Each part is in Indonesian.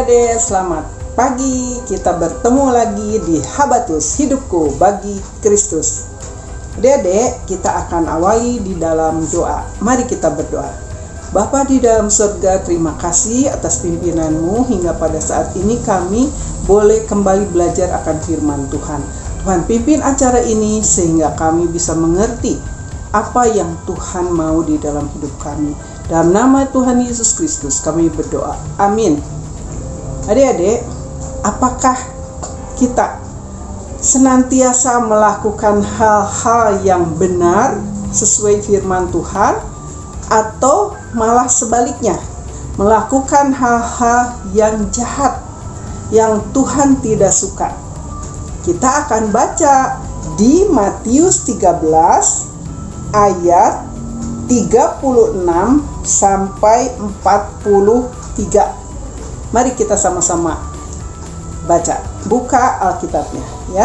Adik-adik, selamat pagi. Kita bertemu lagi di Habatus Hidupku Bagi Kristus. Adik-adik, kita akan awali di dalam doa. Mari kita berdoa. Bapa di dalam surga, terima kasih atas pimpinan-Mu hingga pada saat ini kami boleh kembali belajar akan firman Tuhan. Tuhan pimpin acara ini sehingga kami bisa mengerti apa yang Tuhan mau di dalam hidup kami. Dalam nama Tuhan Yesus Kristus kami berdoa. Amin. Adik-adik, apakah kita senantiasa melakukan hal-hal yang benar sesuai firman Tuhan, atau malah sebaliknya melakukan hal-hal yang jahat yang Tuhan tidak suka? Kita akan baca di Matius 13 ayat 36 sampai 43. Mari kita sama-sama baca. Buka Alkitabnya ya.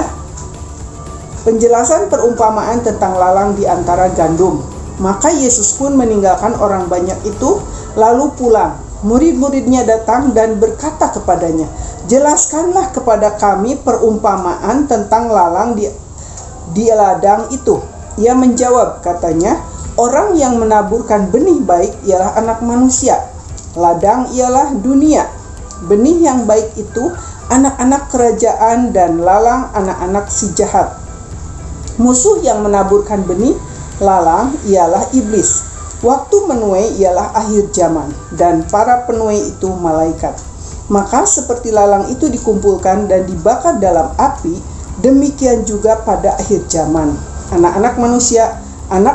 Penjelasan perumpamaan tentang lalang di antara gandum. Maka Yesus pun meninggalkan orang banyak itu lalu pulang. Murid-muridnya datang dan berkata kepadanya, "Jelaskanlah kepada kami perumpamaan tentang lalang di ladang itu." Ia menjawab, katanya, "Orang yang menaburkan benih baik ialah anak manusia. Ladang ialah dunia. Benih yang baik itu anak-anak kerajaan, dan lalang anak-anak si jahat. Musuh yang menaburkan benih lalang ialah iblis. Waktu menuai ialah akhir zaman, dan para penuai itu malaikat. Maka seperti lalang itu dikumpulkan dan dibakar dalam api, demikian juga pada akhir zaman. Anak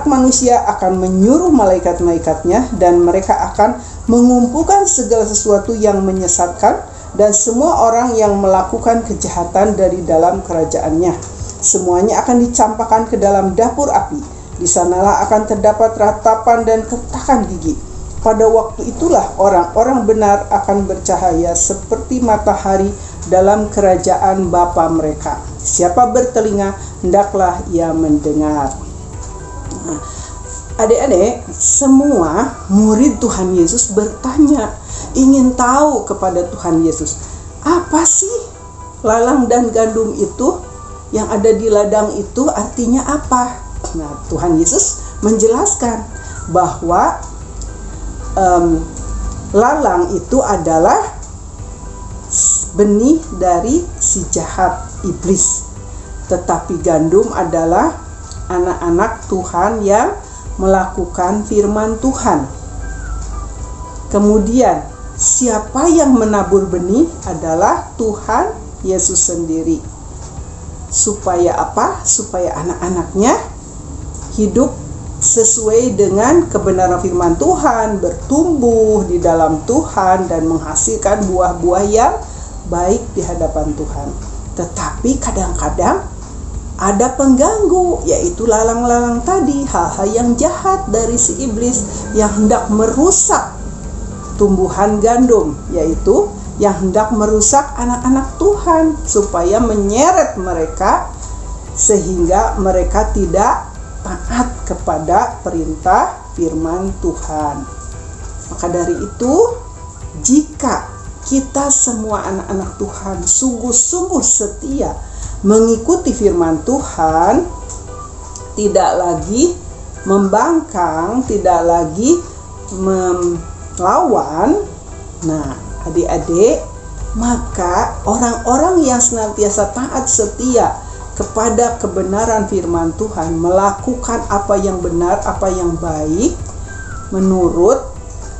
manusia akan menyuruh malaikat-malaikatnya, dan mereka akan mengumpulkan segala sesuatu yang menyesatkan dan semua orang yang melakukan kejahatan dari dalam kerajaannya. Semuanya akan dicampakkan ke dalam dapur api. Di sanalah akan terdapat ratapan dan kertakan gigi. Pada waktu itulah orang-orang benar akan bercahaya seperti matahari dalam kerajaan Bapa mereka. Siapa bertelinga, hendaklah ia mendengar." Adik-adik, semua murid Tuhan Yesus bertanya, ingin tahu kepada Tuhan Yesus, apa sih lalang dan gandum itu? Yang ada di ladang itu artinya apa? Nah, Tuhan Yesus menjelaskan bahwa lalang itu adalah benih dari si jahat iblis, tetapi gandum adalah anak-anak Tuhan yang melakukan firman Tuhan. Kemudian siapa yang menabur benih adalah Tuhan Yesus sendiri. Supaya apa? Supaya anak-anaknya hidup sesuai dengan kebenaran firman Tuhan, bertumbuh di dalam Tuhan, dan menghasilkan buah-buah yang baik di hadapan Tuhan. Tetapi kadang-kadang ada pengganggu, yaitu lalang-lalang tadi, hal-hal yang jahat dari si iblis yang hendak merusak tumbuhan gandum, yaitu yang hendak merusak anak-anak Tuhan supaya menyeret mereka sehingga mereka tidak taat kepada perintah firman Tuhan. Maka dari itu, jika kita semua anak-anak Tuhan sungguh-sungguh setia mengikuti firman Tuhan, tidak lagi membangkang, tidak lagi melawan, nah adik-adik, maka orang-orang yang senantiasa taat setia kepada kebenaran firman Tuhan, melakukan apa yang benar, apa yang baik menurut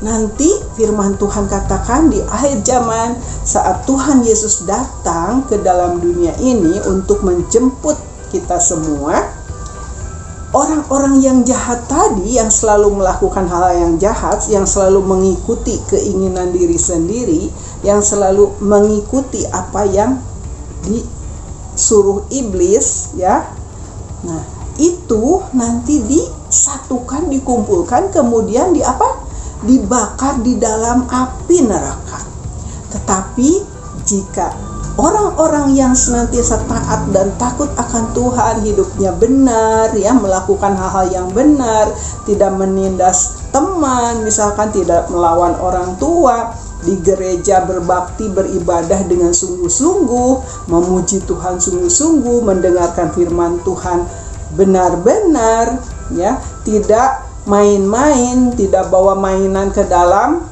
nanti firman Tuhan katakan di akhir zaman, saat Tuhan Yesus datang ke dalam dunia ini untuk menjemput kita semua, orang-orang yang jahat tadi, yang selalu melakukan hal yang jahat, yang selalu mengikuti keinginan diri sendiri, yang selalu mengikuti apa yang disuruh iblis, ya. Nah, itu nanti disatukan, dikumpulkan, kemudian dibakar di dalam api neraka. Tetapi jika orang-orang yang senantiasa taat dan takut akan Tuhan, hidupnya benar, ya, melakukan hal-hal yang benar, tidak menindas teman, misalkan tidak melawan orang tua, di gereja berbakti, beribadah dengan sungguh-sungguh, memuji Tuhan sungguh-sungguh, mendengarkan firman Tuhan benar-benar, ya, tidak main-main, tidak bawa mainan ke dalam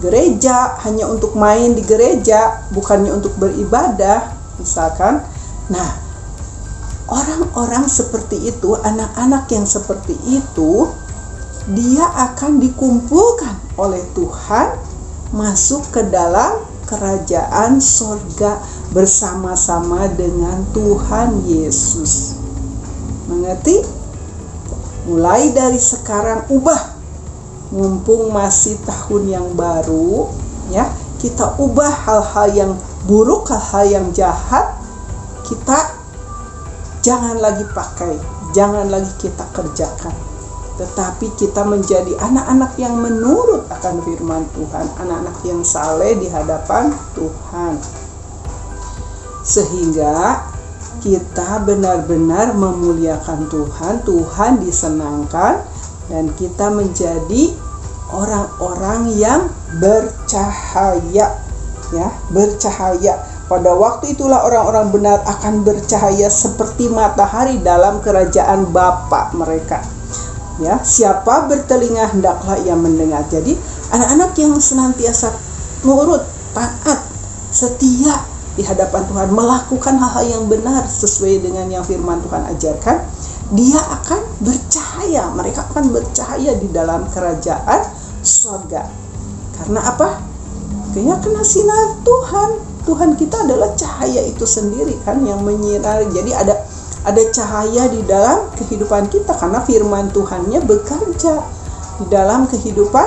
gereja hanya untuk main di gereja, bukannya untuk beribadah, misalkan. Nah, orang-orang seperti itu, anak-anak yang seperti itu, dia akan dikumpulkan oleh Tuhan masuk ke dalam kerajaan sorga bersama-sama dengan Tuhan Yesus. Mengerti? Mulai dari sekarang ubah, mumpung masih tahun yang baru, ya, kita ubah hal-hal yang buruk, hal-hal yang jahat, kita jangan lagi pakai, jangan lagi kita kerjakan. Tetapi kita menjadi anak-anak yang menurut akan firman Tuhan, anak-anak yang saleh di hadapan Tuhan. Sehingga kita benar-benar memuliakan Tuhan, Tuhan disenangkan, dan kita menjadi orang-orang yang bercahaya, ya, bercahaya. Pada waktu itulah orang-orang benar akan bercahaya seperti matahari dalam kerajaan Bapa mereka. Ya, siapa bertelinga hendaklah ia mendengar. Jadi anak-anak yang senantiasa nurut, taat, setia di hadapan Tuhan, melakukan hal-hal yang benar sesuai dengan yang firman Tuhan ajarkan, dia akan bercahaya. Mereka akan bercahaya di dalam kerajaan surga. Karena apa? Karena sinar Tuhan. Tuhan kita adalah cahaya itu sendiri kan, yang menyinari. Jadi ada cahaya di dalam kehidupan kita karena firman Tuhannya bekerja di dalam kehidupan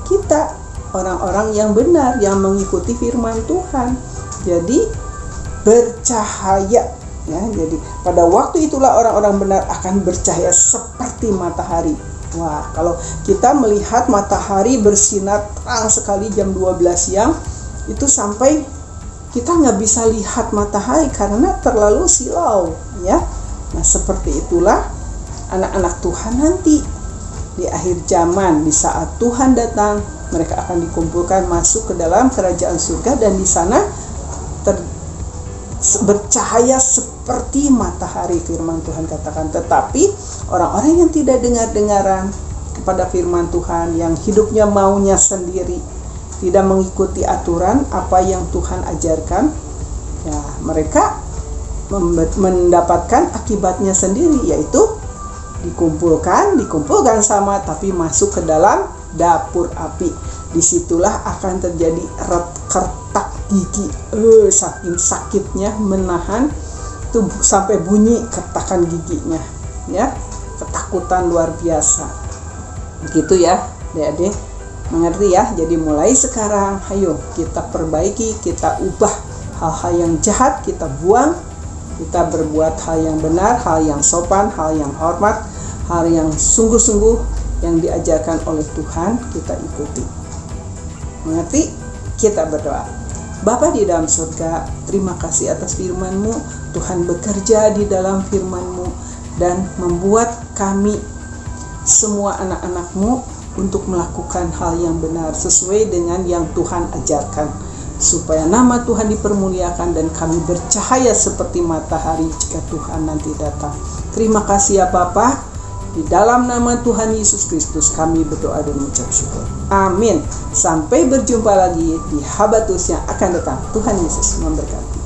kita, orang-orang yang benar yang mengikuti firman Tuhan. Jadi bercahaya, ya. Jadi pada waktu itulah orang-orang benar akan bercahaya seperti matahari. Wah, kalau kita melihat matahari bersinar terang sekali jam 12 siang, itu sampai kita nggak bisa lihat matahari karena terlalu silau, ya. Nah, seperti itulah anak-anak Tuhan nanti di akhir zaman. Di saat Tuhan datang, mereka akan dikumpulkan masuk ke dalam kerajaan surga, dan di sana bercahaya seperti matahari, firman Tuhan katakan. Tetapi orang-orang yang tidak dengar-dengaran kepada firman Tuhan, yang hidupnya maunya sendiri, tidak mengikuti aturan apa yang Tuhan ajarkan, ya, mereka mendapatkan akibatnya sendiri, yaitu dikumpulkan sama, tapi masuk ke dalam dapur api. Disitulah akan terjadi retak gigi, saking sakitnya menahan tuh sampai bunyi kertakan giginya, ya, ketakutan luar biasa. Begitu ya, adik-adik, mengerti ya? Jadi mulai sekarang, ayo kita perbaiki, kita ubah hal-hal yang jahat, kita buang. Kita berbuat hal yang benar, hal yang sopan, hal yang hormat, hal yang sungguh-sungguh yang diajarkan oleh Tuhan, kita ikuti. Mengerti? Kita berdoa. Bapa di dalam surga, terima kasih atas firman-Mu. Tuhan bekerja di dalam firman-Mu dan membuat kami semua anak-anak-Mu untuk melakukan hal yang benar sesuai dengan yang Tuhan ajarkan, supaya nama Tuhan dipermuliakan dan kami bercahaya seperti matahari jika Tuhan nanti datang. Terima kasih ya Bapa. Di dalam nama Tuhan Yesus Kristus kami berdoa dan mengucap syukur. Amin. Sampai berjumpa lagi di Habatus yang akan datang. Tuhan Yesus memberkati.